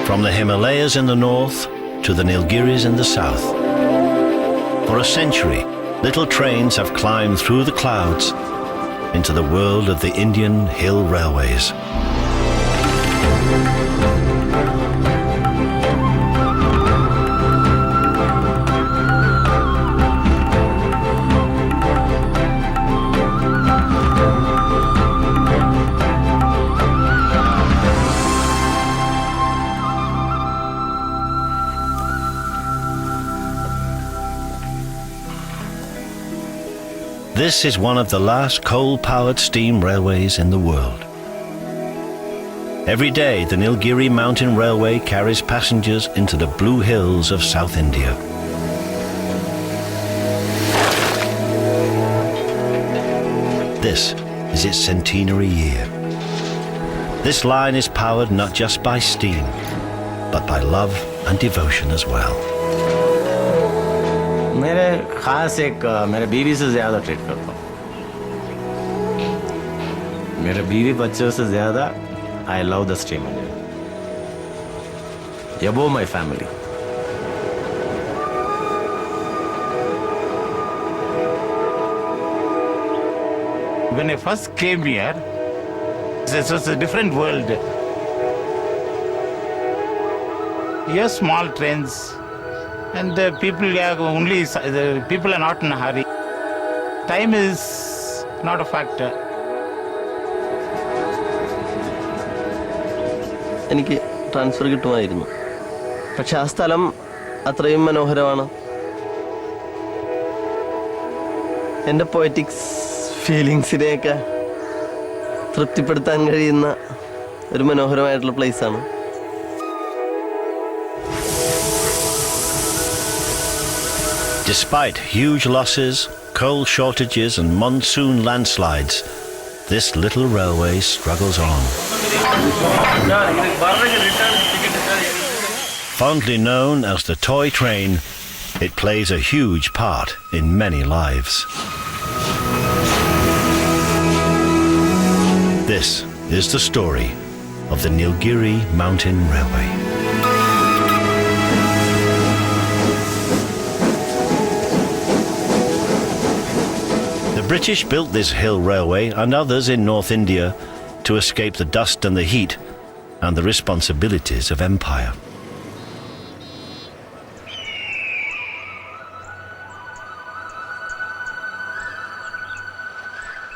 From the Himalayas in the north to the Nilgiris in the south. For a century, little trains have climbed through the clouds into the world of the Indian hill railways. This is one of the last coal-powered steam railways in the world. Every day, the Nilgiri Mountain Railway carries passengers into the blue hills of South India. This is its centenary year. This line is powered not just by steam, but by love and devotion as well. मेरे खास एक मेरे बीवी से ज़्यादा treat करता हूँ. मेरे बीवी बच्चों से ज़्यादा I love the stream. Above my family. When I first came here, this was a different world. Here, small trains. And the people are not in a hurry. Time is not a factor. എനിക്ക് transfer കിട്ടുമായിരുന്നു. പക്ഷെ ആ സ്ഥലം അത്രയും മനോഹരമാണ്. എൻ്റെ poetics ഫീലിങ്സിനെയൊക്കെ തൃപ്തിപ്പെടുത്താൻ കഴിയുന്ന ഒരു മനോഹരമായിട്ടുള്ള പ്ലേസാണ്. Despite huge losses, coal shortages and monsoon landslides, this little railway struggles on. Fondly known as the toy train, it plays a huge part in many lives. This is the story of the Nilgiri Mountain Railway. The British built this hill railway and others in North India to escape the dust and the heat and the responsibilities of empire.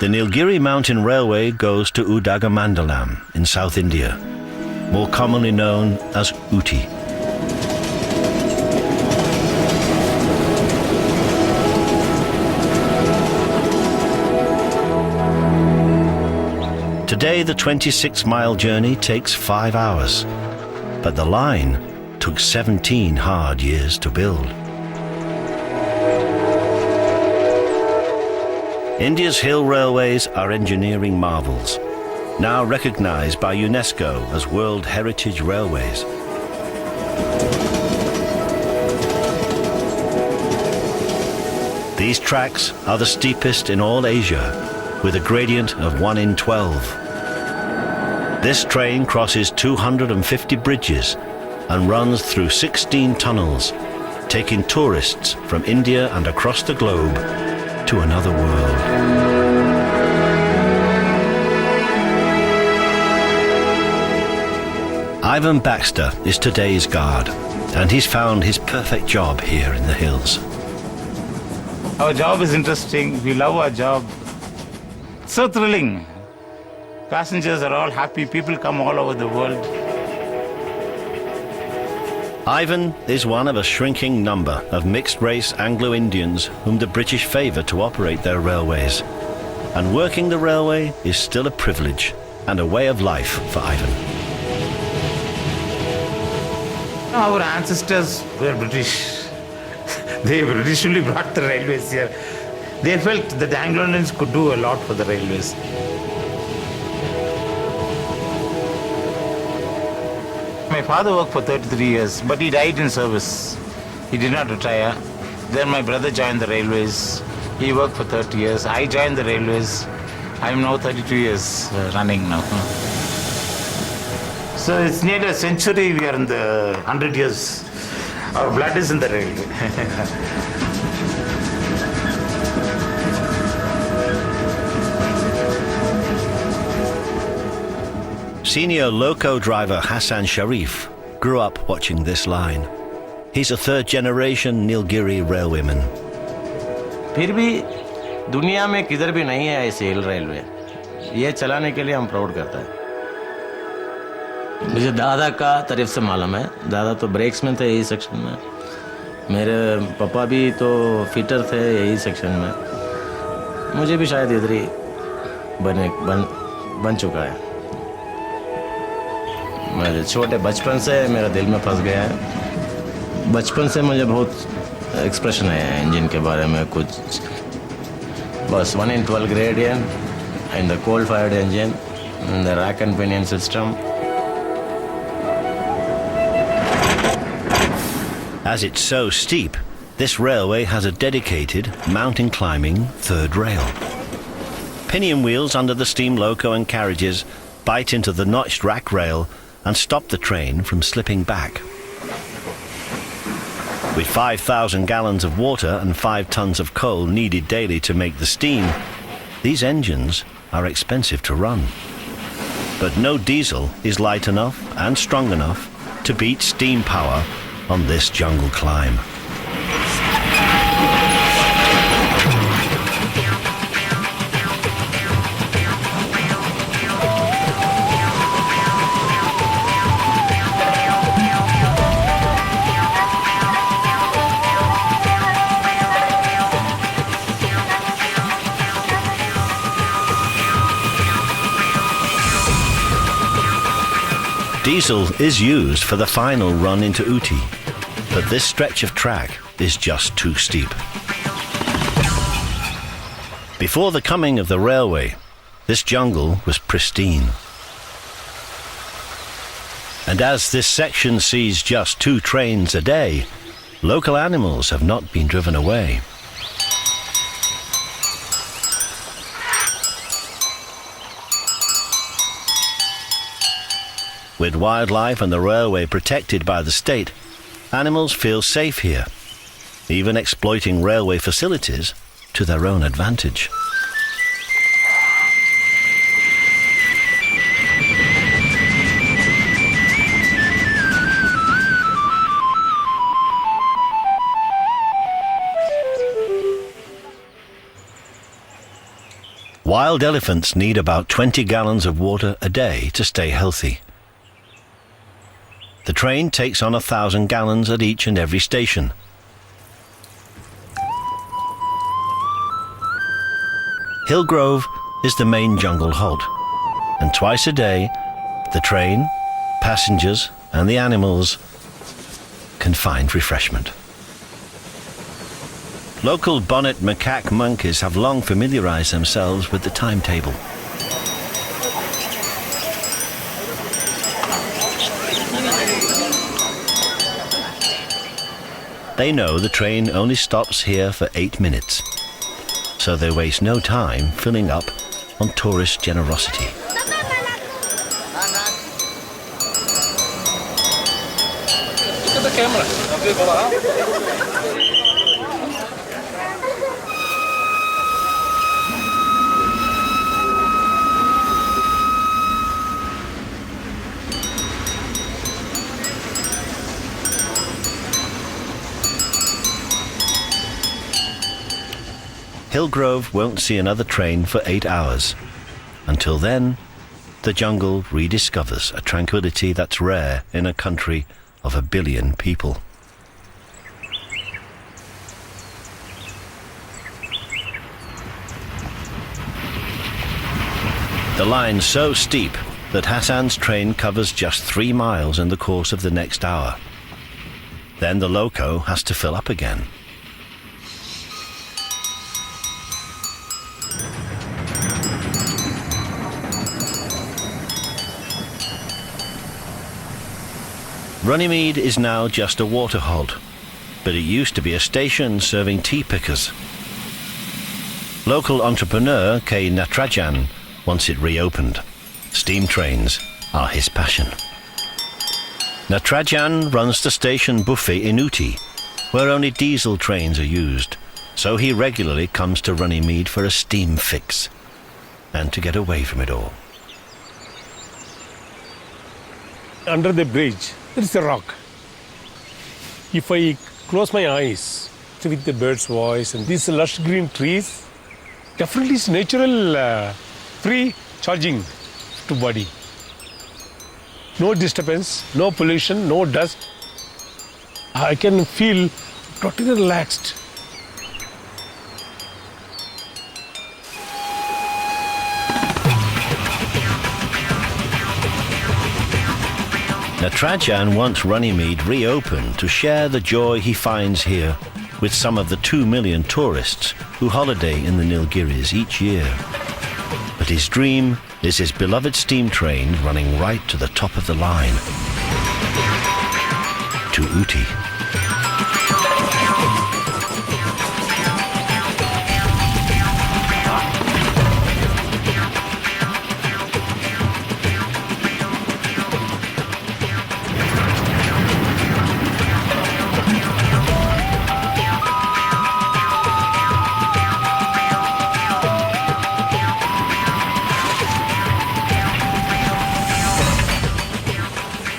The Nilgiri Mountain Railway goes to Udagamandalam in South India, more commonly known as Ooty. Today, the 26-mile journey takes 5 hours, but the line took 17 hard years to build. India's hill railways are engineering marvels, now recognized by UNESCO as World Heritage Railways. These tracks are the steepest in all Asia, with a gradient of 1 in 12. This train crosses 250 bridges and runs through 16 tunnels, taking tourists from India and across the globe to another world. Ivan Baxter is today's guard, and he's found his perfect job here in the hills. Our job is interesting. We love our job. So thrilling. Passengers are all happy. People come all over the world. Ivan is one of a shrinking number of mixed-race Anglo-Indians whom the British favour to operate their railways. And working the railway is still a privilege and a way of life for Ivan. Our ancestors were British. They originally brought the railways here. They felt that the Anglo-Indians could do a lot for the railways. My father worked for 33 years, but he died in service. He did not retire. Then my brother joined the railways. He worked for 30 years. I joined the railways. I'm now 32 years running now. So it's nearly a century we are in the 100 years. Our blood is in the railway. Senior Loco driver Hassan Sharif grew up watching this line. He's a third-generation Nilgiri railwayman. फिर भी दुनिया में किधर भी नहीं है ऐसे हिल railway, ये चलाने के लिए हम प्राउड करते हैं। मुझे दादा का तारीफ से मालूम है, दादा तो ब्रेक्स में थे यही सेक्शन में, मेरे पापा भी तो फिटर थे यही सेक्शन में, मुझे भी शायद इधर ही बन चुका है। मेरे छोटे बचपन से मेरा दिल में फंस गया है, बचपन से मुझे बहुत एक्सप्रेशन है इंजन के बारे में कुछ, बस 1 in 12 gradient in the coal fired engine in the rack and pinion system. As it's so steep, this railway has a dedicated mountain climbing third rail. Pinion wheels under the steam loco and carriages bite into the notched rack rail and stop the train from slipping back. With 5,000 gallons of water and 5 tons of coal needed daily to make the steam, these engines are expensive to run. But no diesel is light enough and strong enough to beat steam power on this jungle climb. Diesel is used for the final run into Ooty, but this stretch of track is just too steep. Before the coming of the railway, this jungle was pristine. And as this section sees just 2 trains a day, local animals have not been driven away. With wildlife and the railway protected by the state, animals feel safe here, even exploiting railway facilities to their own advantage. Wild elephants need about 20 gallons of water a day to stay healthy. The train takes on 1,000 gallons at each and every station. Hillgrove is the main jungle halt, and twice a day, the train, passengers and the animals can find refreshment. Local bonnet macaque monkeys have long familiarized themselves with the timetable. They know the train only stops here for 8 minutes, so they waste no time filling up on tourist generosity. Look at the camera. Hillgrove won't see another train for 8 hours. Until then, the jungle rediscovers a tranquility that's rare in a country of 1 billion people. The line's so steep that Hassan's train covers just 3 miles in the course of the next hour. Then the loco has to fill up again. Runnymede is now just a water halt, but it used to be a station serving tea pickers. Local entrepreneur K. Natrajan wants it reopened. Steam trains are his passion. Natarajan runs the station buffet in Ooty, where only diesel trains are used, so he regularly comes to Runnymede for a steam fix and to get away from it all. Under the bridge, there is a rock. If I close my eyes with the bird's voice and these lush green trees, definitely it's natural free charging to body. No disturbance, no pollution, no dust. I can feel totally relaxed. Natarajan wants Runnymede reopened to share the joy he finds here with some of the 2 million tourists who holiday in the Nilgiris each year. But his dream is his beloved steam train running right to the top of the line, to Ooty.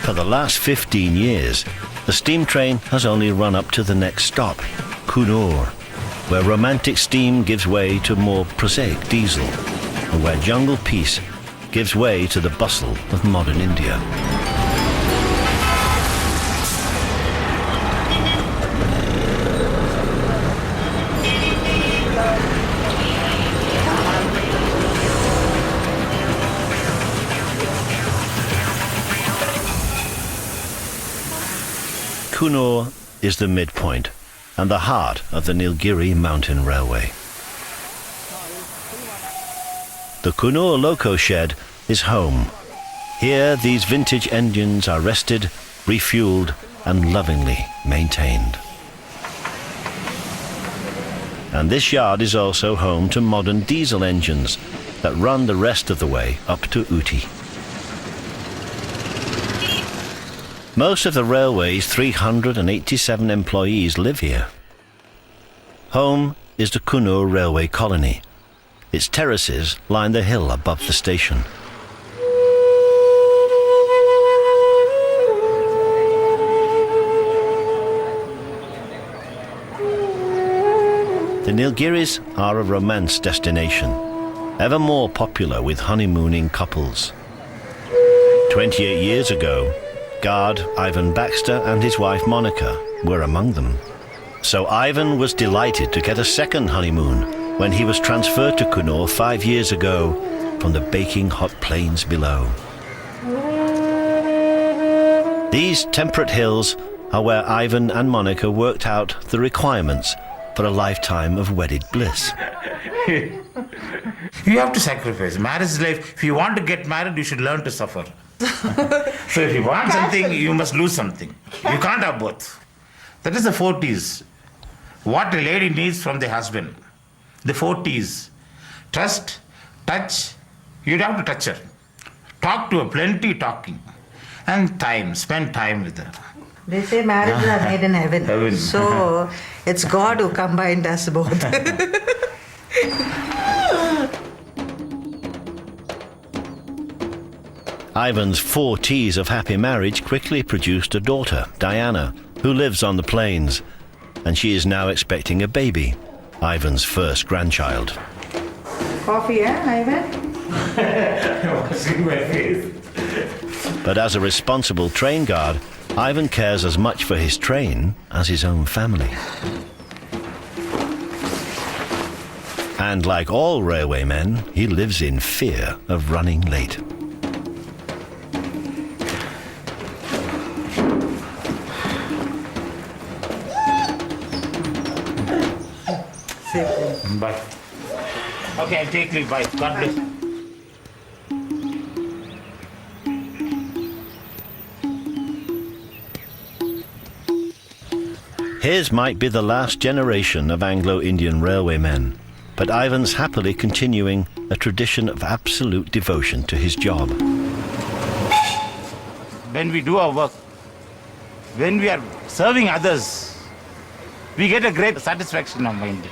For the last 15 years, the steam train has only run up to the next stop, Coonoor, where romantic steam gives way to more prosaic diesel, and where jungle peace gives way to the bustle of modern India. Coonoor is the midpoint and the heart of the Nilgiri Mountain Railway. The Coonoor Loco shed is home. Here these vintage engines are rested, refueled and lovingly maintained. And this yard is also home to modern diesel engines that run the rest of the way up to Ooty. Most of the railway's 387 employees live here. Home is the Coonoor Railway Colony. Its terraces line the hill above the station. The Nilgiris are a romance destination, ever more popular with honeymooning couples. 28 years ago, guard Ivan Baxter and his wife Monica were among them. So Ivan was delighted to get a second honeymoon when he was transferred to Coonoor 5 years ago from the baking hot plains below. These temperate hills are where Ivan and Monica worked out the requirements for a lifetime of wedded bliss. You have to sacrifice. Marriage life, if you want to get married, you should learn to suffer. So if you want something, you must lose something. You can't have both. That is the 4 T's. What a lady needs from the husband. The 4 T's. Trust, touch, you'd have to touch her. Talk to her, plenty talking. And time, spend time with her. They say marriages are made in heaven. Heaven. So it's God who combined us both. Ivan's 4 T's of happy marriage quickly produced a daughter, Diana, who lives on the plains, and she is now expecting a baby, Ivan's first grandchild. Coffee, Ivan? Washing my face. But as a responsible train guard, Ivan cares as much for his train as his own family. And like all railwaymen, he lives in fear of running late. Bye. Okay, I'll take leave. Bye. God bless. His might be the last generation of Anglo-Indian railwaymen, but Ivan's happily continuing a tradition of absolute devotion to his job. When we do our work, When we are serving others, we get a great satisfaction of mind.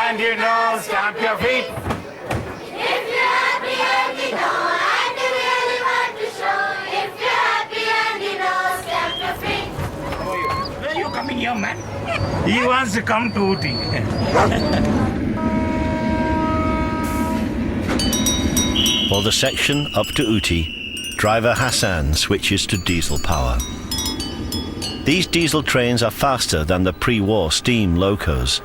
And you know, stamp your feet. If you're happy and you know, and you really want to show. If you're happy and you know, stamp your feet. Where are you coming here, man? He wants to come to Ooty. For the section up to Ooty, driver Hassan switches to diesel power. These diesel trains are faster than the pre-war steam locos.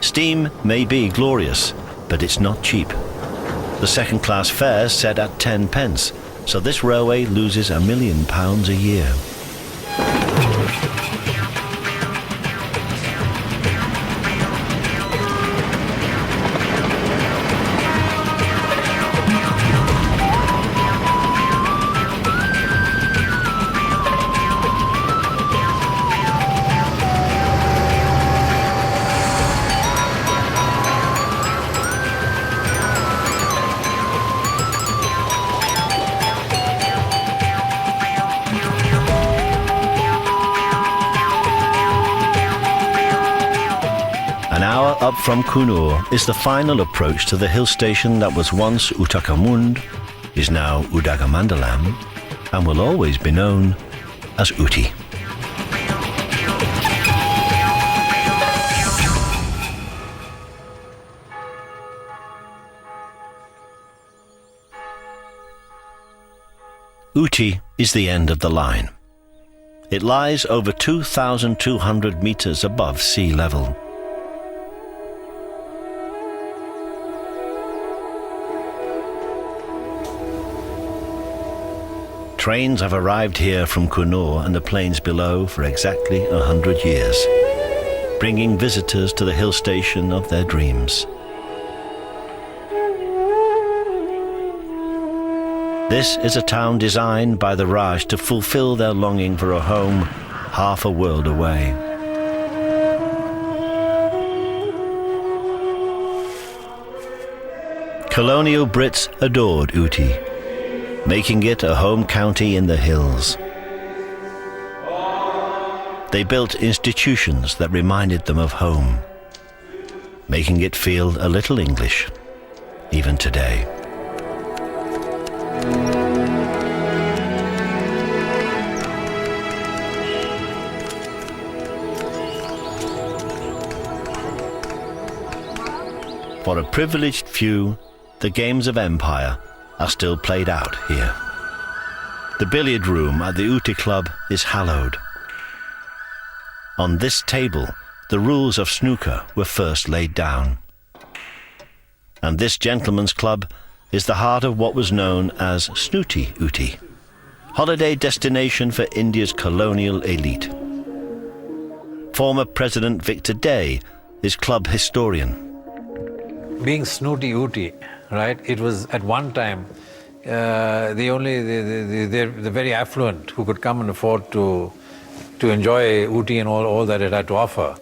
Steam may be glorious, but it's not cheap. The second-class fare is set at 10 pence, so this railway loses £1 million a year. Up from Coonoor is the final approach to the hill station that was once Uttakamund, is now Udagamandalam, and will always be known as Ooty. Ooty is the end of the line. It lies over 2,200 meters above sea level. Trains have arrived here from Coonoor and the plains below for exactly 100 years, bringing visitors to the hill station of their dreams. This is a town designed by the Raj to fulfill their longing for a home half a world away. Colonial Brits adored Ooty, making it a home county in the hills. They built institutions that reminded them of home, making it feel a little English, even today. For a privileged few, the games of empire are still played out here. The billiard room at the Ooty Club is hallowed. On this table, the rules of snooker were first laid down. And this gentleman's club is the heart of what was known as Snooty Ooty, holiday destination for India's colonial elite. Former President Victor Day is club historian. Being Snooty Ooty, right? It was at one time the very affluent who could come and afford to enjoy Ooty and all that it had to offer.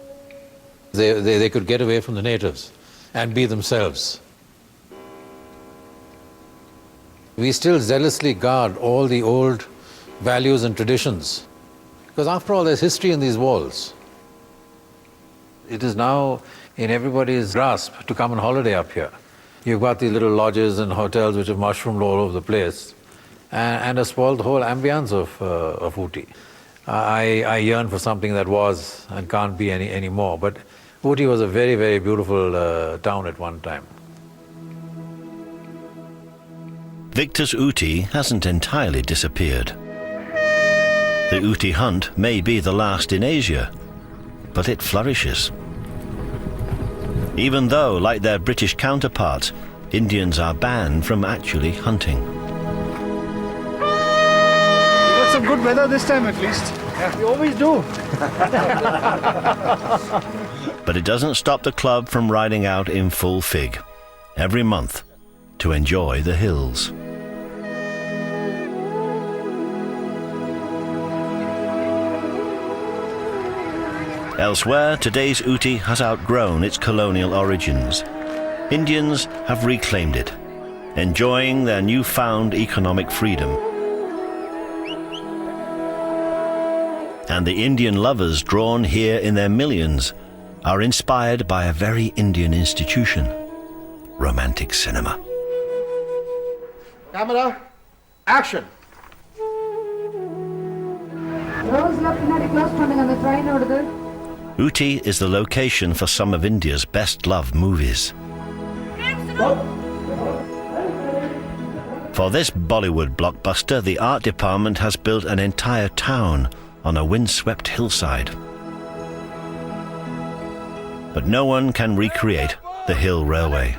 They could get away from the natives and be themselves. We still zealously guard all the old values and traditions, because after all, there's history in these walls. It is now in everybody's grasp to come on holiday up here. You've got these little lodges and hotels which have mushroomed all over the place and have spoiled the whole ambience of Ooty. I yearn for something that was and can't be anymore, but Ooty was a very, very beautiful town at one time. Victor's Ooty hasn't entirely disappeared. The Ooty hunt may be the last in Asia, but it flourishes. Even though, like their British counterparts, Indians are banned from actually hunting. We got some good weather this time at least. Yeah, we always do. But it doesn't stop the club from riding out in full fig every month to enjoy the hills. Elsewhere, today's Ooty has outgrown its colonial origins. Indians have reclaimed it, enjoying their newfound economic freedom. And the Indian lovers drawn here in their millions are inspired by a very Indian institution, romantic cinema. Camera, action. Ooty is the location for some of India's best-loved movies. For this Bollywood blockbuster, the art department has built an entire town on a windswept hillside. But no one can recreate the Hill Railway.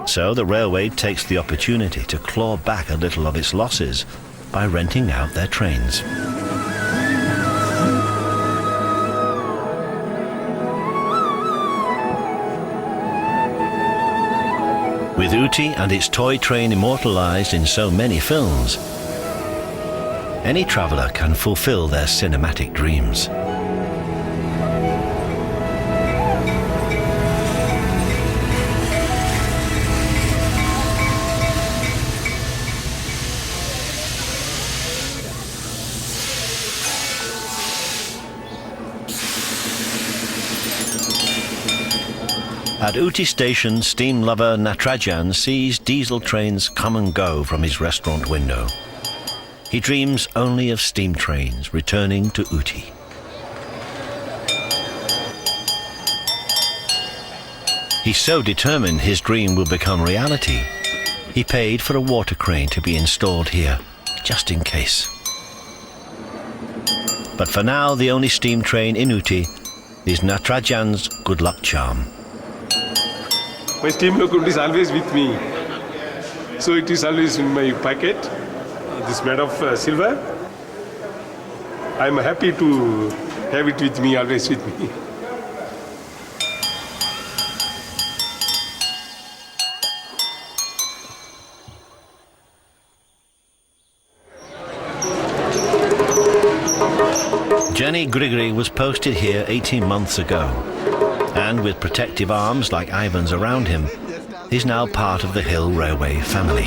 So the railway takes the opportunity to claw back a little of its losses by renting out their trains. With Ooty and its toy train immortalized in so many films, any traveler can fulfill their cinematic dreams. At Ooty Station, steam lover Natarajan sees diesel trains come and go from his restaurant window. He dreams only of steam trains returning to Ooty. He's so determined his dream will become reality, he paid for a water crane to be installed here, just in case. But for now, the only steam train in Ooty is Natarajan's good luck charm. My steam locomotive is always with me. So it is always in my pocket. This made of silver. I'm happy to have it with me, always with me. Jenni Grigory was posted here 18 months ago, and with protective arms like Ivan's around him, he's now part of the Hill Railway family.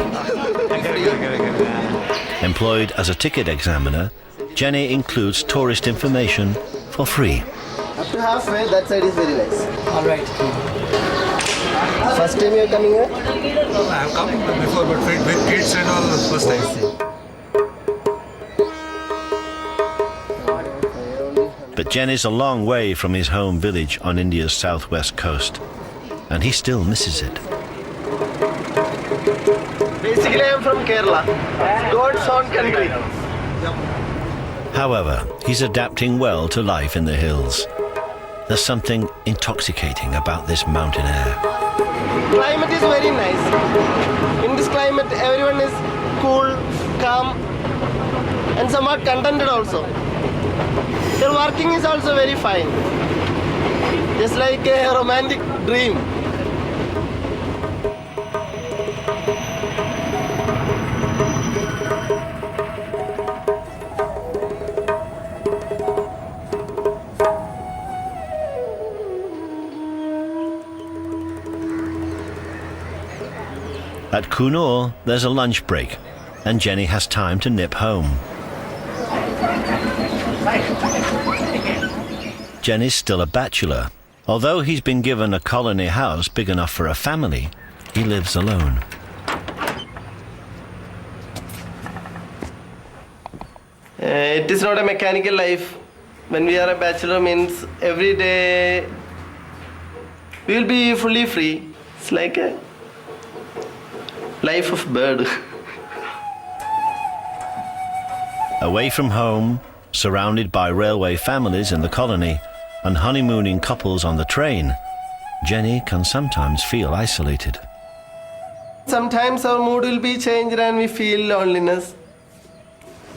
Employed as a ticket examiner, Jenni includes tourist information for free. Up to halfway, that side is very nice. All right. First time you're coming here? I have come before, but with kids and all, first time. But Jenni's a long way from his home village on India's southwest coast, and he still misses it. Basically, I'm from Kerala. God's own country. However, he's adapting well to life in the hills. There's something intoxicating about this mountain air. Climate is very nice. In this climate, everyone is cool, calm, and somewhat contented also. Their working is also very fine. Just like a romantic dream. At Coonoor, there's a lunch break, and Jenni has time to nip home. Jenni's still a bachelor. Although he's been given a colony house big enough for a family, he lives alone. It is not a mechanical life. When we are a bachelor means every day we will be fully free. It's like a life of bird. Away from home, surrounded by railway families in the colony and honeymooning couples on the train, Jenni can sometimes feel isolated. Sometimes our mood will be changed and we feel loneliness.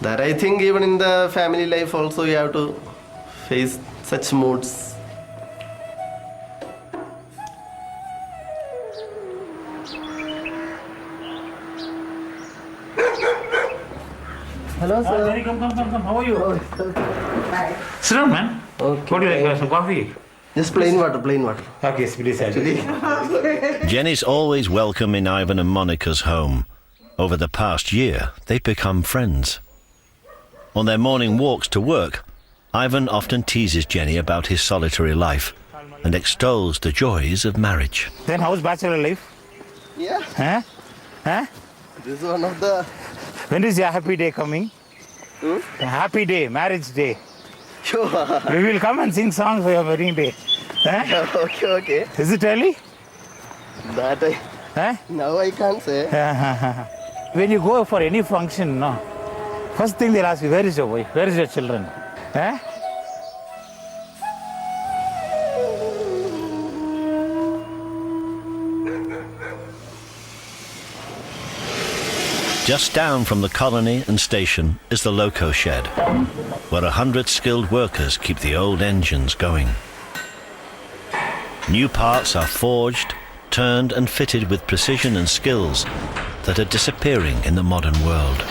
That I think even in the family life also you have to face such moods. Hello, sir. Jenni, come. How are you? Sit down, man. Okay. What do you like? Some coffee? Just plain water. Okay, please. Actually. Jenny's always welcome in Ivan and Monica's home. Over the past year, they've become friends. On their morning walks to work, Ivan often teases Jenni about his solitary life and extols the joys of marriage. Then how's bachelor life? Yeah. Huh? This is one of the... When is your happy day coming? A happy day, marriage day. Sure. We will come and sing songs for your wedding day. Huh? Okay. Is it early? That I... Huh? Now I can't say. When you go for any function, no, first thing they'll ask you, where is your wife? Where is your children? Huh? Just down from the colony and station is the Loco shed, where 100 skilled workers keep the old engines going. New parts are forged, turned and fitted with precision and skills that are disappearing in the modern world.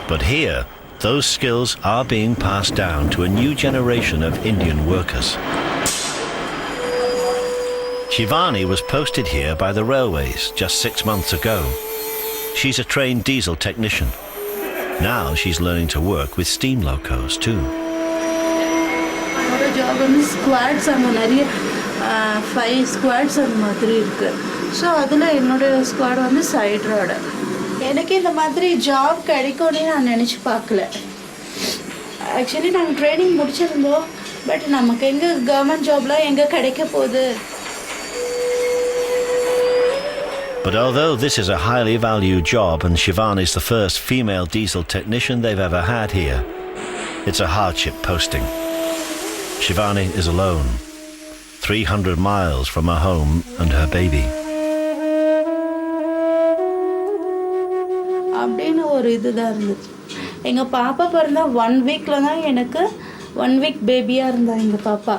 But here, those skills are being passed down to a new generation of Indian workers. Shivani was posted here by the railways just 6 months ago. She's a trained diesel technician. Now she's learning to work with steam locos too. என்னோட job வந்து squads அங்கே நிறைய 5 squads அந்த மாதிரி இருக்குது. So அதில் என்னோட squad வந்து சைட் ரோடு. எனக்கு இந்த மாதிரி ஜாப் கிடைக்கும்னு நான் நினச்சி பார்க்கல. ஆக்சுவலி நாங்கள் ட்ரைனிங் முடிச்சிருந்தோம். பட் நமக்கு எங்கே கவர்மெண்ட் ஜாப்லாம் எங்கே கிடைக்க போகுது? But although this is a highly valued job and Shivani's the first female diesel technician they've ever had here, it's a hardship posting. Shivani is alone, 300 miles from her home and her baby. அப்படின்னு ஒரு இதுதான் இருந்துச்சு. எங்கள் பாப்பா பிறந்தா 1 வீக்கில் தான் எனக்கு 1 வீக் பேபியாக இருந்தா எங்கள் பாப்பா.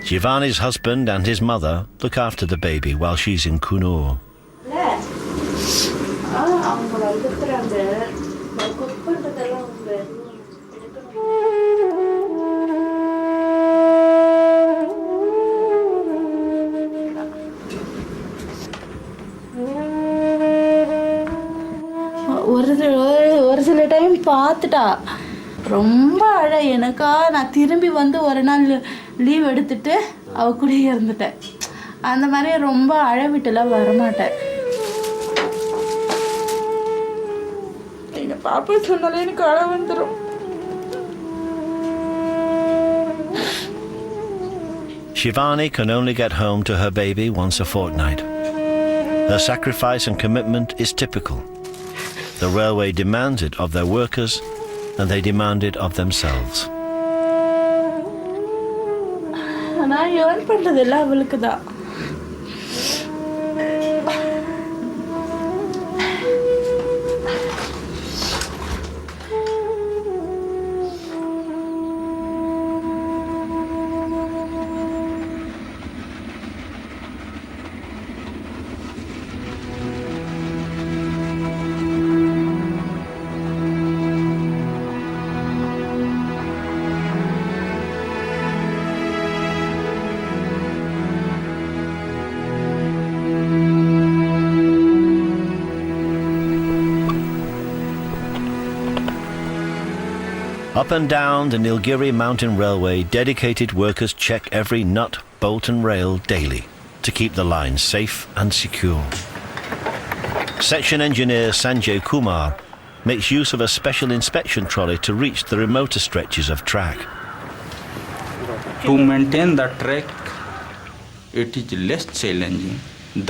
Shivani's husband and his mother look after the baby while she's in Coonoor. அவங்க வளர்க்குறாங்க. குக் பண்ணுறதெல்லாம் அவங்க ஒரு சில டைம் பார்த்துட்டா ரொம்ப அழ. எனக்கா நான் திரும்பி வந்து ஒரு நாள் லீவ் எடுத்துட்டு அவ கூட இருந்துட்டேன். அந்த மாதிரி ரொம்ப அழ விட்டுலாம் வரமாட்டேன். எங்கள் பாப்பா சொன்னாலே எனக்கு அழ வந்துடும். Shivani can only get home to her baby once a fortnight. Her sacrifice and commitment is typical. The railway demands it of their workers and they demand it of themselves. நான் ஏர்ன் பண்ணுறதெல்லாம் அவளுக்கு தான். Up and down the Nilgiri Mountain Railway, dedicated workers check every nut, bolt and rail daily to keep the line safe and secure. Section engineer Sanjay Kumar makes use of a special inspection trolley to reach the remoter stretches of track. To maintain the track, it is less challenging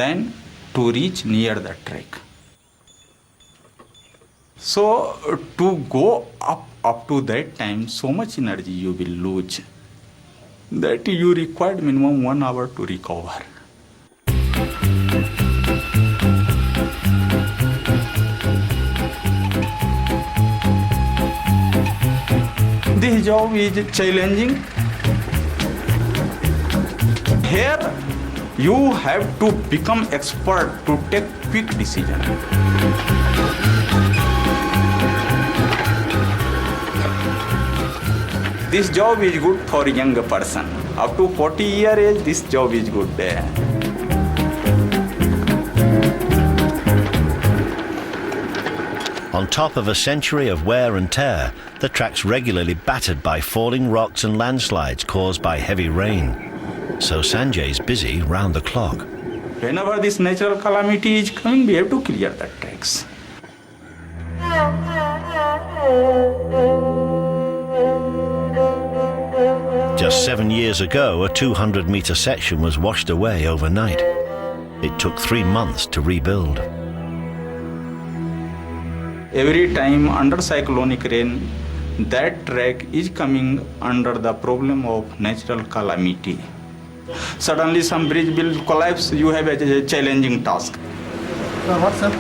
than to reach near the track. So to go up to that time, so much energy you will lose that you required minimum 1 hour to recover. This job is challenging. Here you have to become expert to take quick decision. This job is good for young person. Up to 40 year age, this job is good. On top of a century of wear and tear, the track's regularly battered by falling rocks and landslides caused by heavy rain. So Sanjay's busy round the clock. Whenever this natural calamity is coming, we have to clear the tracks. Just 7 years ago, a 200-metre section was washed away overnight. It took 3 months to rebuild. Every time under cyclonic rain, that track is coming under the problem of natural calamity. Suddenly some bridge will collapse, you have a challenging task. What's up?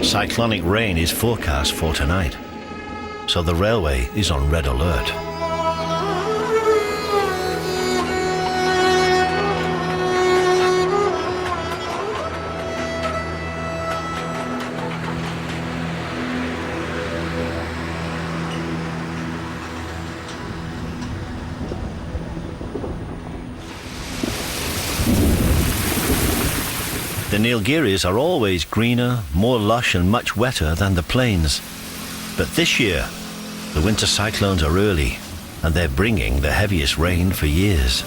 Cyclonic rain is forecast for tonight, so the railway is on red alert. The Nilgiris are always greener, more lush and much wetter than the plains. But this year, the winter cyclones are early and they're bringing the heaviest rain for years.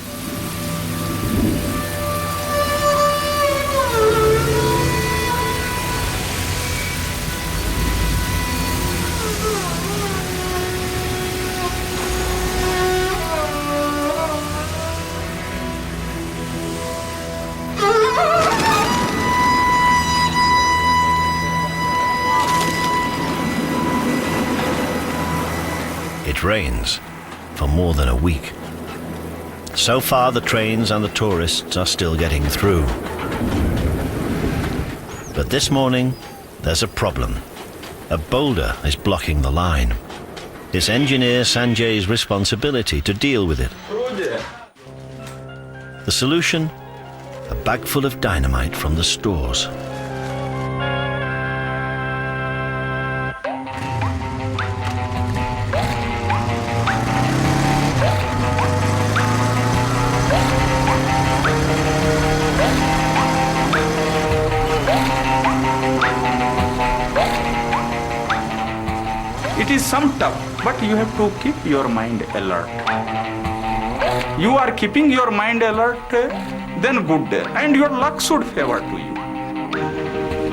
It rains for more than a week. So far, the trains and the tourists are still getting through. But this morning, there's a problem. A boulder is blocking the line. It's engineer Sanjay's responsibility to deal with it. The solution? A bag full of dynamite from the stores. It is some tough, but you have to keep your mind alert. You are keeping your mind alert, then good, and your luck should favor to you.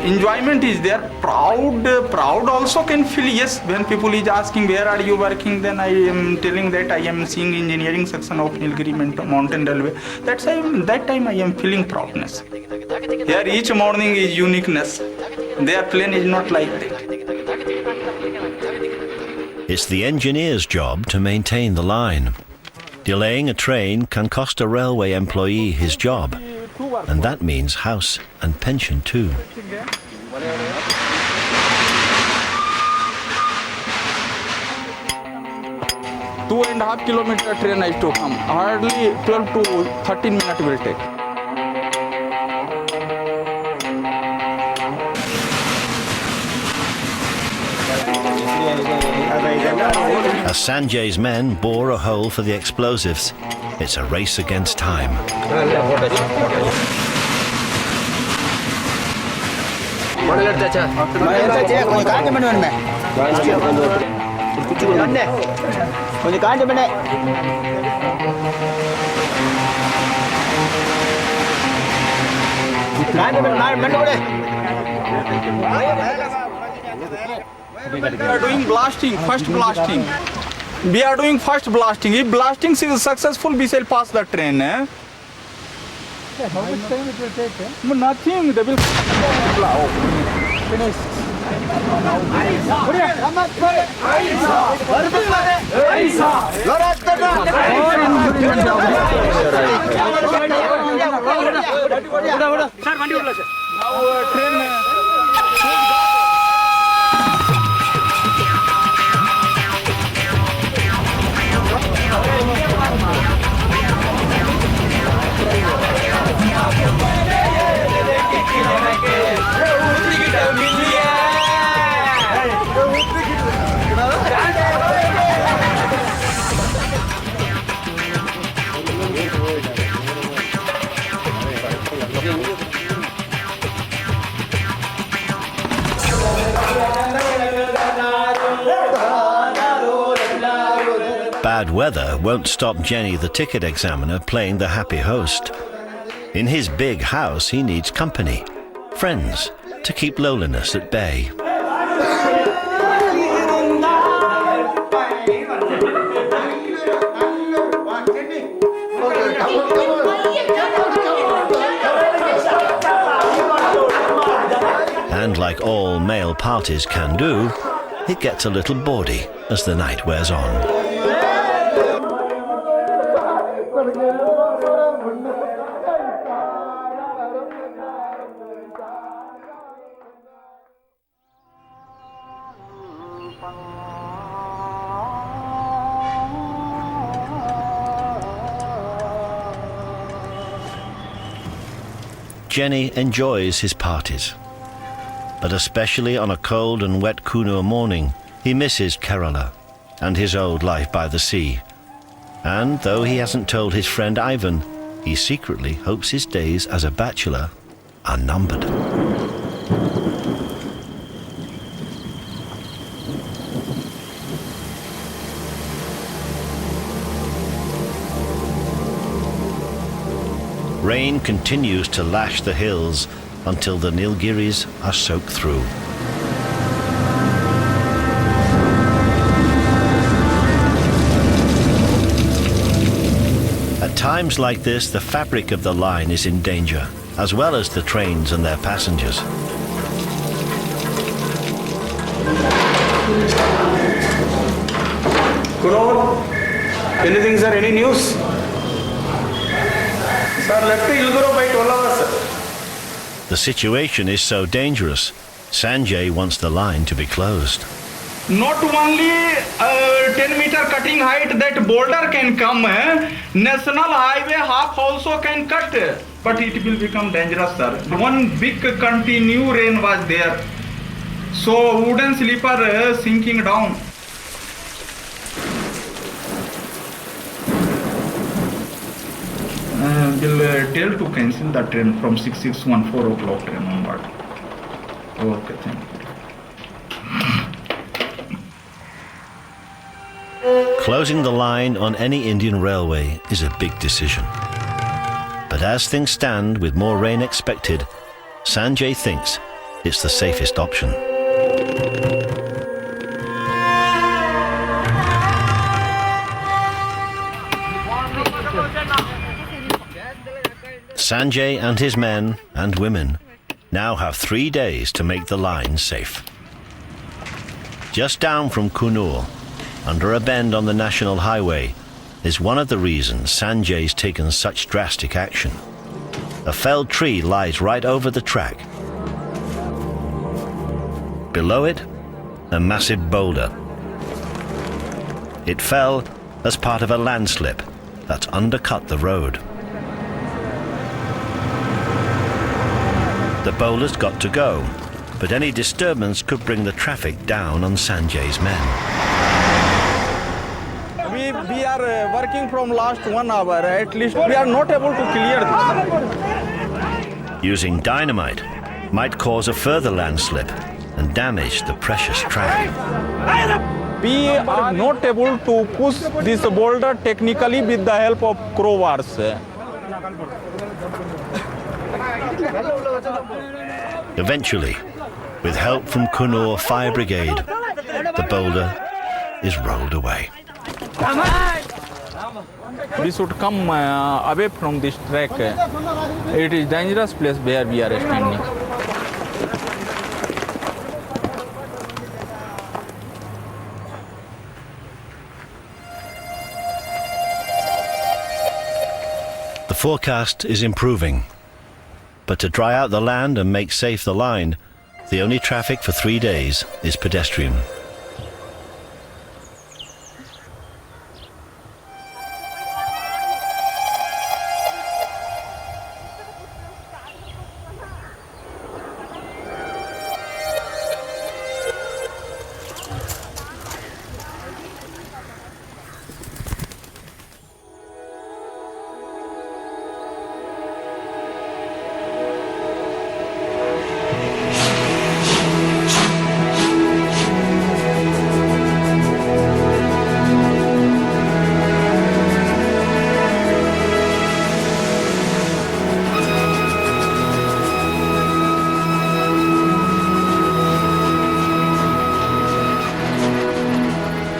Enjoyment is there, proud also can feel, yes, when people is asking where are you working, then I am telling that I am seeing engineering section of Nilgiri Mountain Railway. That time I am feeling proudness. Here each morning is uniqueness. Their plane is not like that. It's the engineer's job to maintain the line. Delaying a train can cost a railway employee his job, and that means house and pension too. Two and a half kilometer train is to come. Hardly 12 to 13 minutes will take. As Sanjay's men bore a hole for the explosives, it's a race against time. We are doing blasting, first blasting. We are doing first blasting. If blasting is successful, we shall pass the train. How much time it will take? Nothing. They will Finish. Bad weather won't stop Jenni, the ticket examiner, playing the happy host. In his big house, he needs company, friends, to keep loneliness at bay. And like all male parties can do, it gets a little bawdy as the night wears on. Jenni enjoys his parties, but especially on a cold and wet Coonoor morning, he misses Kerala and his old life by the sea. And though he hasn't told his friend Ivan, he secretly hopes his days as a bachelor are numbered. Rain continues to lash the hills until the Nilgiris are soaked through. At times like this, the fabric of the line is in danger, as well as the trains and their passengers. Coonoor, anything, sir? Any news? Sir, left the Nilgiri by 12 hours. The situation is so dangerous, Sanjay wants the line to be closed. Not only 10-meter cutting height that boulder can come, national highway half also can cut, but it will become dangerous, sir. One big continue rain was there, so wooden sleeper sinking down. Will tell to cancel the train from 6614 4 o'clock train onward. Okay, thank you. Closing the line on any Indian railway is a big decision. But as things stand, with more rain expected, Sanjay thinks it's the safest option. Sanjay and his men and women now have 3 days to make the line safe. Just down from Coonoor, under a bend on the national highway, is one of the reasons Sanjay's taken such drastic action. A felled tree lies right over the track. Below it, a massive boulder. It fell as part of a landslip that's undercut the road. The boulder's got to go, but any disturbance could bring the traffic down on Sanjay's men. We are working from last 1 hour, at least we are not able to clear this. Using dynamite might cause a further landslip and damage the precious track. We are not able to push this boulder technically with the help of crowbars. Eventually, with help from Coonoor Fire Brigade, the boulder is rolled away. We should come away from this track. It is a dangerous place where we are standing. The forecast is improving, but to dry out the land and make safe the line, the only traffic for 3 days is pedestrian.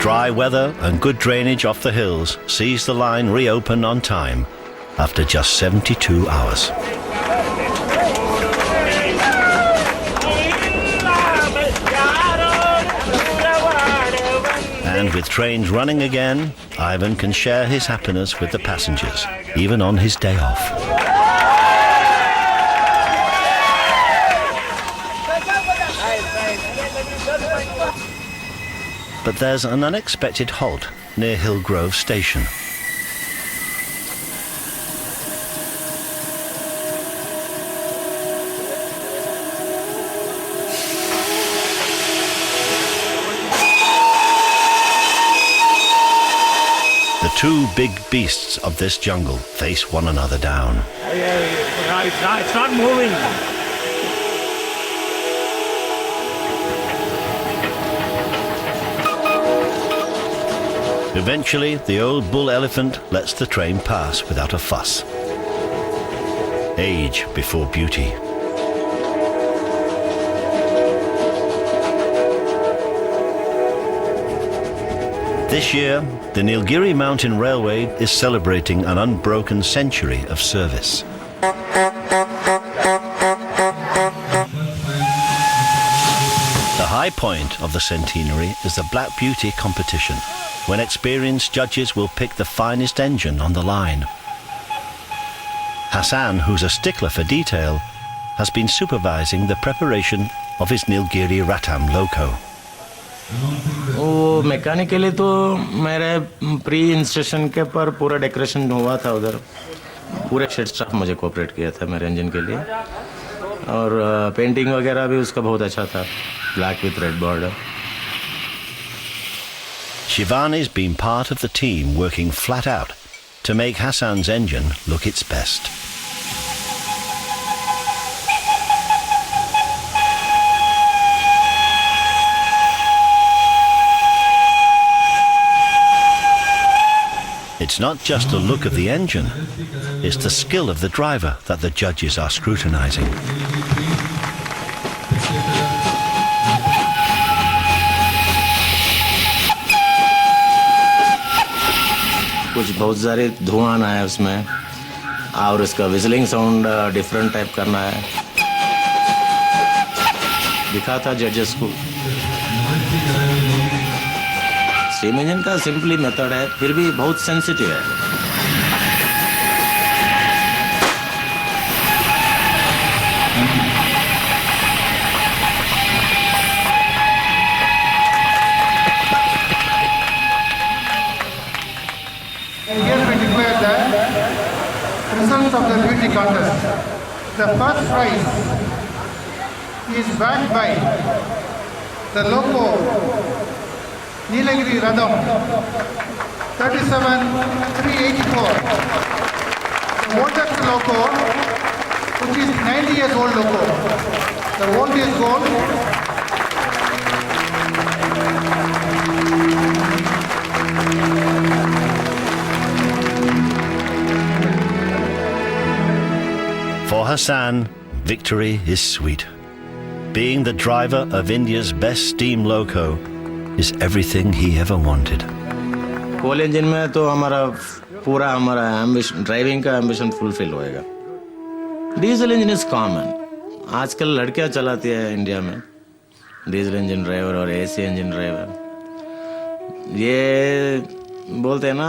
Dry weather and good drainage off the hills sees the line reopen on time after just 72 hours. And with trains running again, Ivan can share his happiness with the passengers, even on his day off. But there's an unexpected halt near Hillgrove Station. The two big beasts of this jungle face one another down. It's not moving. Eventually, the old bull elephant lets the train pass without a fuss. Age before beauty. This year, the Nilgiri Mountain Railway is celebrating an unbroken century of service. The high point of the Centenary is the Black Beauty competition, when experienced judges will pick the finest engine on the line. Hassan, who's a stickler for detail, has been supervising the preparation of his Nilgiri Ratam Loco. वो mechanically तो मेरे pre इंस्टेशन के पर पूरा decoration हुआ था उधर पूरे शेड स्टाफ मुझे कोऑपरेट किया था मेरे इंजन के लिए और पेंटिंग वगैरह भी उसका बहुत अच्छा था black with red border Shivani's been part of the team working flat out to make Hassan's engine look its best. It's not just the look of the engine, it's the skill of the driver that the judges are scrutinizing. कुछ बहुत सारे धुआं आना है उसमें और उसका विजलिंग sound different type करना है दिखा था जजेस को स्टीम इंजन का सिंपली मेथड है फिर भी बहुत सेंसिटिव है Results of the beauty contest. The first prize is backed by the Loco Nilgiri Radam 37,384. The oldest Loco, which is 90 years old Loco. The oldest gold. For Hassan, victory is sweet. Being the driver of India's best steam loco is everything he ever wanted. Coal engine में तो हमारा ambition driving का ambition fulfil होएगा diesel engine is common आजकल लड़कियां चलाती है India में डीजल इंजन ड्राइवर और एसी इंजन ड्राइवर ये बोलते हैं ना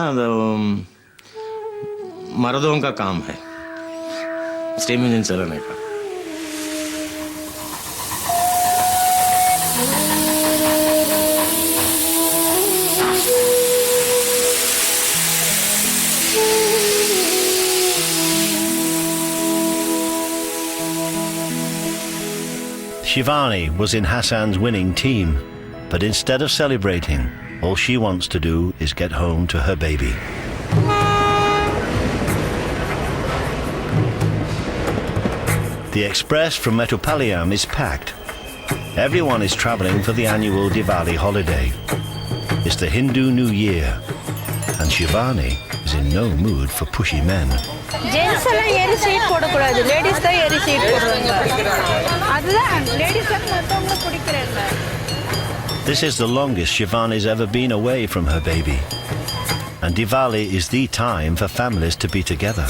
मर्दों का काम है स्टीम इंजन चलाने का Shivani was in Hassan's winning team, but instead of celebrating, all she wants to do is get home to her baby. The express from Mettupalayam is packed. Everyone is travelling for the annual Diwali holiday. It's the Hindu New Year, and Shivani is in no mood for pushy men. Gents எல்லாம் ஏறி seat போடக்கூடாது ladies தான் ஏறி seat போடுவாங்க அதுதான் ladies தான் மற்றவங்க பிடிக்கிறேன் This is the longest Shivani's ever been away from her baby. And Diwali is the time for families to be together.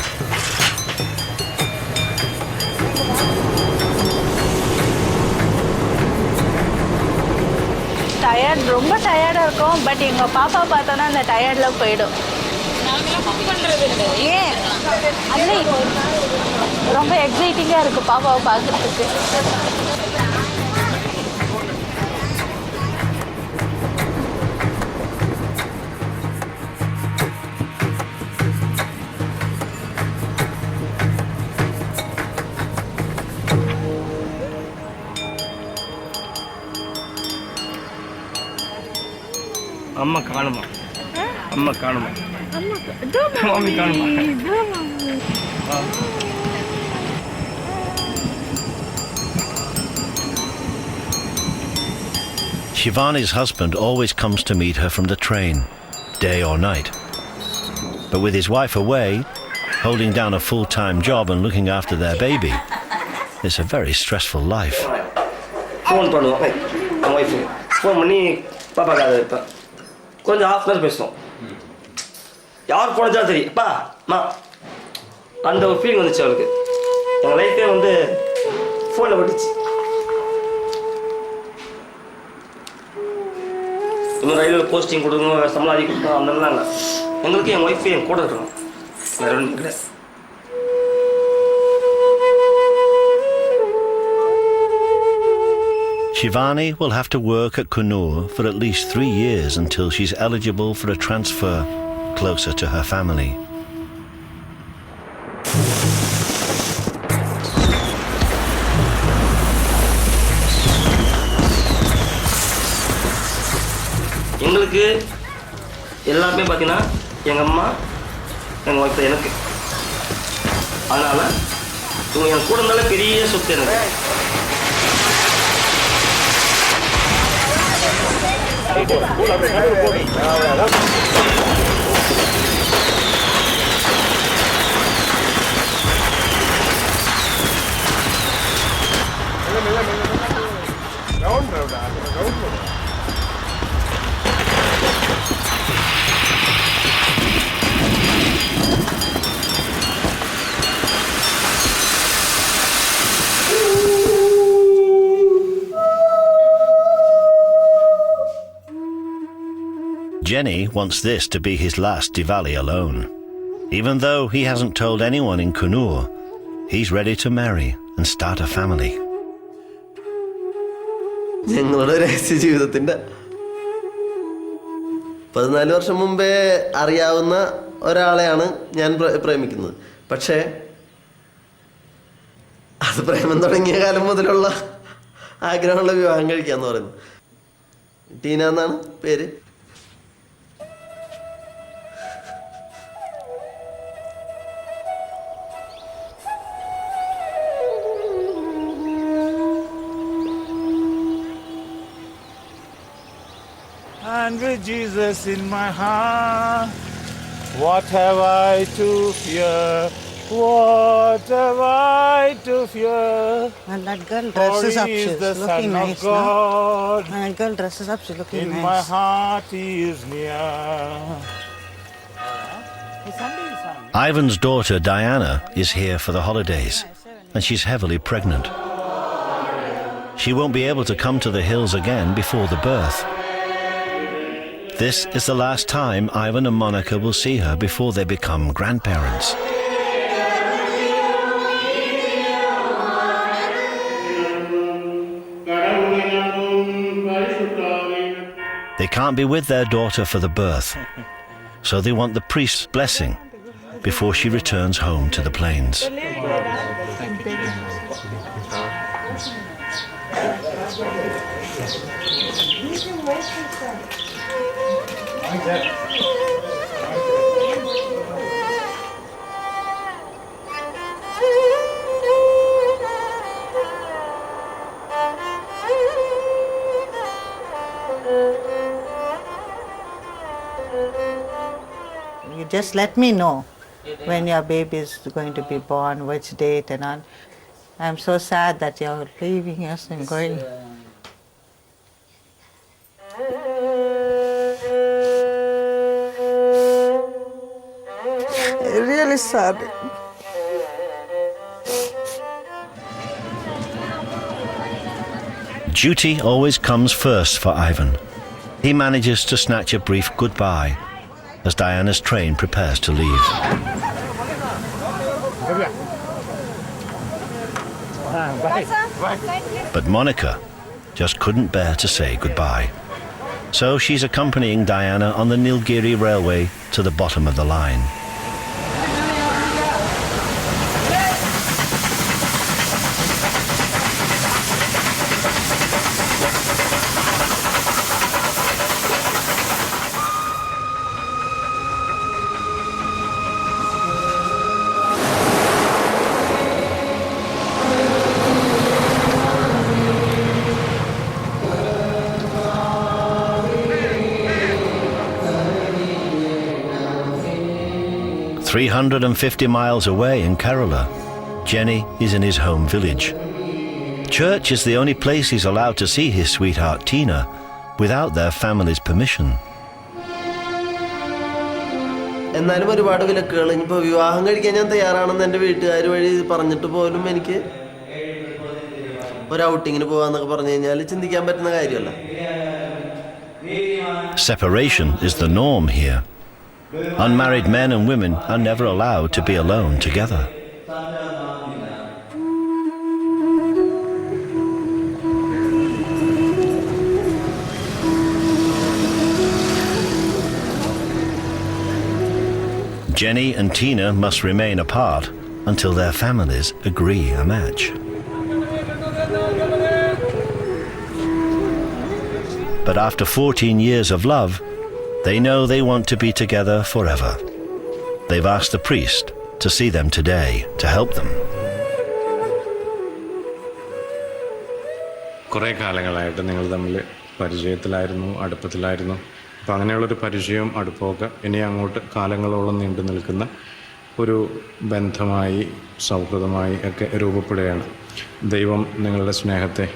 Tired ரொம்ப டயர்டாக இருக்கும் பட் எங்கள் பாப்பா பார்த்தோன்னா அந்த டயர்டில் போயிடும் ஏன் அதில் ரொம்ப எக்ஸைட்டிங்காக இருக்குது பாப்பாவை பார்க்குறதுக்கு அம்மா காணுமா அம்மா காணுமா மம்மி காணுமா Shivani's husband always comes to meet her from the train, day or night. But with his wife away, holding down a full-time job and looking after their baby, it's a very stressful life. Phone பண்ணுவோம் என் wife phone பண்ணி பாப்பாக்காக இருப்பேன் கொஞ்சம் half an hour பேசுவோம் யார் போனதா சரி அப்பா அம்மா அந்த ஒரு ஃபீலிங் வந்துச்சு அவளுக்கு எங்கள் லைஃபே வந்து ஃபோனில் விட்டுச்சு இன்னும் ரயில்வே போஸ்டிங் கொடுக்கணும் சம்பளம் அதிகம் கொடுக்கணும் அந்த மாதிரிலாம் இல்லை எங்களுக்கு என் ஒய்ஃபு என் கூட இருக்கணும் வேறு ஒன்றும் கிடையாது Shivani will have to work at Coonoor for at least 3 years until she's eligible for a transfer closer to her family. எங்களுக்கு எல்லாமே பார்த்தீங்கன்னா எங்கள் அம்மா எங்கள் ஒய்ஃப் எனக்கு அதனால் இவங்க என் கூட இருந்தாலும் பெரிய சொத்து எனக்கு Jenni wants this to be his last Diwali alone. Even though he hasn't told anyone in Coonoor, he's ready to marry and start a family. ഞങ്ങളുടെ രഹസ്യ ജീവിതത്തിൻ്റെ 14 വർഷം മുമ്പേ അറിയാവുന്ന ഒരാളെയാണ് ഞാൻ പ്രേമിക്കുന്നത്. പക്ഷേ അത് പ്രേമം തുടങ്ങിയ കാലം മുതലുള്ള ആഗ്രഹമുള്ള വിവാഹം കഴിക്കാന്ന് പറയുന്നത്. ടീന എന്നാണ് പേര്. And with Jesus in my heart, what have I to fear? What have I to fear? And that girl dresses up, she's looking nice now. And that girl dresses up, she's looking nice. In my heart he is near. Ivan's daughter Diana is here for the holidays, and she's heavily pregnant. She won't be able to come to the hills again before the birth. This is the last time Ivan and Monica will see her before they become grandparents. They can't be with their daughter for the birth, so they want the priest's blessing before she returns home to the plains. You just let me know when your baby is going to be born, which date and all. I'm so sad that you're leaving us and going. really sad. Duty always comes first for Ivan. He manages to snatch a brief goodbye as Diana's train prepares to leave. But Monica just couldn't bear to say goodbye. So she's accompanying Diana on the Nilgiri Railway to the bottom of the line. "350 miles away in Kerala, Jenni is in his home village. Church is the only place he's allowed to see his sweetheart Tina without their family's permission. എന്നാലും ഒരുപാട് വിലക്കുകൾ ഇനിയിപ്പോൾ വിവാഹം കഴിക്കാൻ ഞാൻ തയ്യാറാണെന്ന് എൻ്റെ വീട്ടുകാർ വഴി പറഞ്ഞിട്ട് പോലും എനിക്ക് ഒരു ഔട്ടിങ്ങിന് പോകാന്നൊക്കെ പറഞ്ഞു കഴിഞ്ഞാൽ ചിന്തിക്കാൻ പറ്റുന്ന കാര്യമല്ല. Separation is the norm here. Unmarried men and women are never allowed to be alone together. Jenni and Tina must remain apart until their families agree a match. But after 14 years of love, they know they want to be together forever. They've asked the priest to see them today to help them. കുറേ കാലങ്ങളായിട്ട് നിങ്ങൾ തമ്മിൽ പരിചയത്തിലായിരുന്നു, അടുപ്പത്തിലായിരുന്നു. അപ്പോൾ അങ്ങനെയുള്ളൊരു പരിചയവും അടുപ്പമൊക്കെ ഇനി അങ്ങോട്ട് കാലങ്ങളോളം നീണ്ടു നിൽക്കുന്ന ഒരു ബന്ധമായി, സൗഹൃദമായി ഒക്കെ രൂപപ്പെടുകയാണ്. ദൈവം നിങ്ങളുടെ സ്നേഹത്തെ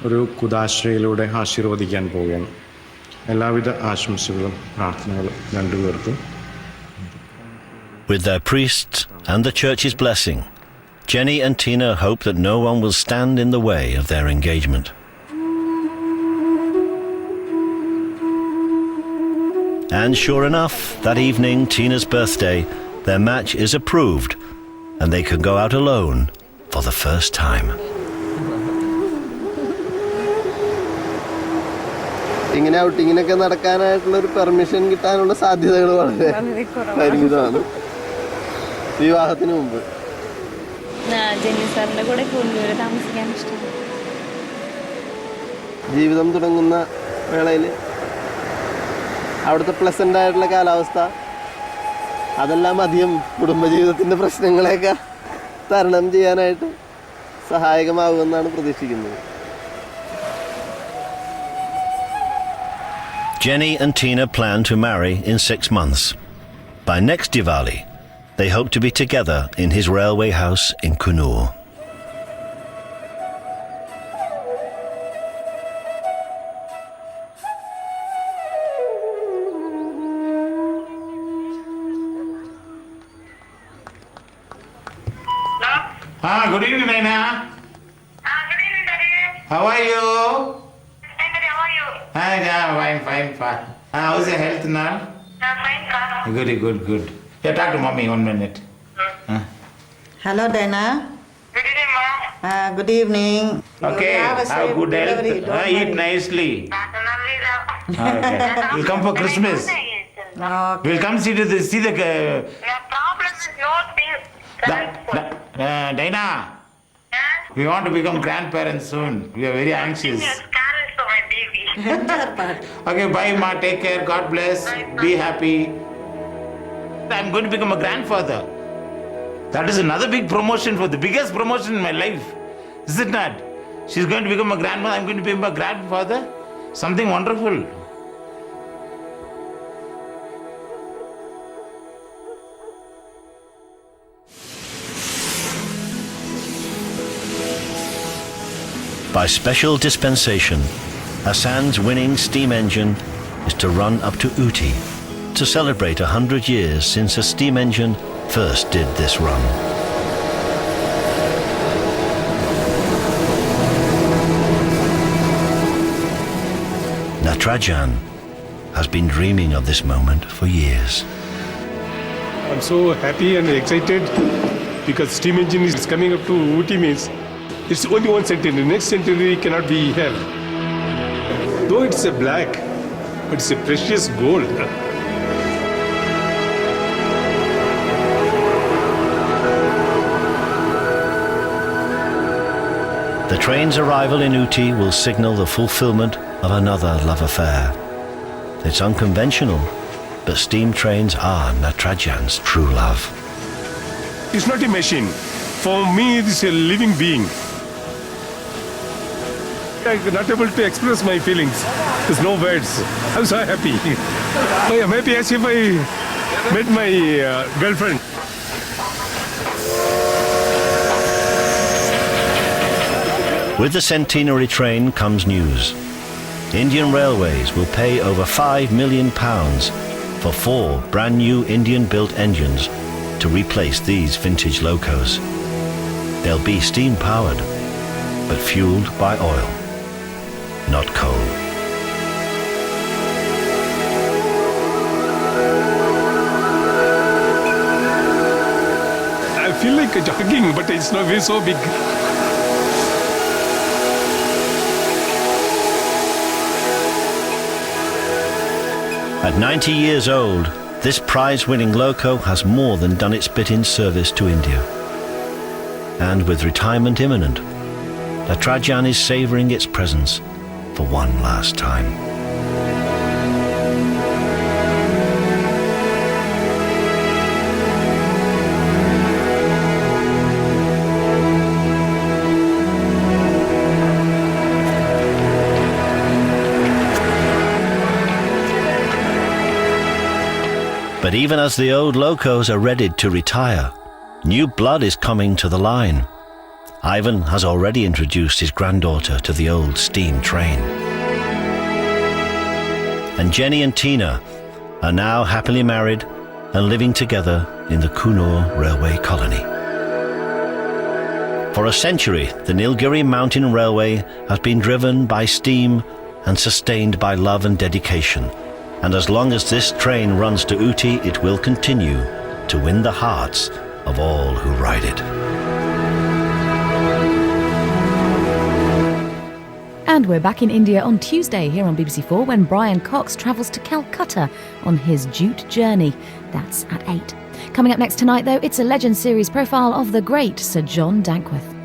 ഒരു കുദാശയിലൂടെ ആശീർവദിക്കാൻ പോവുകയാണ്. എല്ലാവിധ ആശംസകളും പ്രാർത്ഥനകളും രണ്ടുപേർക്കും. With their priests and the church's blessing, Jenni and Tina hope that no one will stand in the way of their engagement. And sure enough, that evening, Tina's birthday, their match is approved and they can go out alone for the first time. ഇങ്ങനെ ഔട്ടിങ്ങിനൊക്കെ നടക്കാനായിട്ടുള്ളൊരു permission കിട്ടാനുള്ള സാധ്യതകൾ വളരെ പരിമിതമാണ് വിവാഹത്തിന് മുമ്പ്. Jenny സാറിന്റെ കൂടെ കൂന്നൂര് താമസിക്കാൻ ഇഷ്ടമാണ്. ജീവിതം തുടങ്ങുന്ന വേളയിൽ അവിടുത്തെ പ്ലസൻ്റ് ആയിട്ടുള്ള കാലാവസ്ഥ അതെല്ലാം അധികം കുടുംബജീവിതത്തിൻ്റെ പ്രശ്നങ്ങളെയൊക്കെ തരണം ചെയ്യാനായിട്ട് സഹായകമാകുമെന്നാണ് പ്രതീക്ഷിക്കുന്നത്. Jenni and Tina plan to marry in 6 months. By next Diwali, they hope to be together in his railway house in Coonoor. Good evening, Naina. Good evening, Daddy. How are you? Fine, Daddy. How are you? Yeah, fine. How's your health now? Fine, sir. Good. Yeah, talk to mommy 1 minute. Hello, Dana. Good evening, Ma. Good evening. Okay, Have a have safe good delivery. health. Don't Eat worry. nicely. Okay. We'll come for Christmas. Okay. We'll come see the The problem is not being Dina. We want to become grandparents soon. We are very anxious. Carrots for my baby. Okay, bye, Ma. Take care. God bless. Be happy. I'm going to become a grandfather. That is another big promotion, for the biggest promotion in my life. Is it not? She's going to become a grandmother. I'm going to become a grandfather. Something wonderful. By special dispensation, Hassan's winning steam engine is to run up to Ooty to celebrate 100 years since a steam engine first did this run. Natarajan has been dreaming of this moment for years. I'm so happy and excited because steam engine is coming up to Ooty means it's only one centenary. Next centenary cannot be here. Though it's a black, but it's a precious gold. The train's arrival in Ooty will signal the fulfillment of another love affair. It's unconventional, but steam trains are Natarajan's true love. It's not a machine. For me, it's a living being. I'm not able to express my feelings. There's no words. I'm so happy. I'm happy as if I met my girlfriend. With the Centenary train comes news. Indian Railways will pay over £5 million for 4 brand new Indian-built engines to replace these vintage locos. They'll be steam-powered, but fueled by oil, not coal. I feel like jogging, but it's not very so big. At 90 years old, this prize-winning loco has more than done its bit in service to India. And with retirement imminent, Natarajan is savouring its presence for one last time. But even as the old locos are ready to retire, new blood is coming to the line. Ivan has already introduced his granddaughter to the old steam train. And Jenni and Tina are now happily married and living together in the Coonoor railway colony. For a century, the Nilgiri Mountain Railway has been driven by steam and sustained by love and dedication. And as long as this train runs to Ooty, it will continue to win the hearts of all who ride it. And we're back in India on Tuesday here on BBC4 when Brian Cox travels to Calcutta on his jute journey. That's at 8. Coming up next tonight, though, it's a Legend series profile of the great Sir John Dankworth.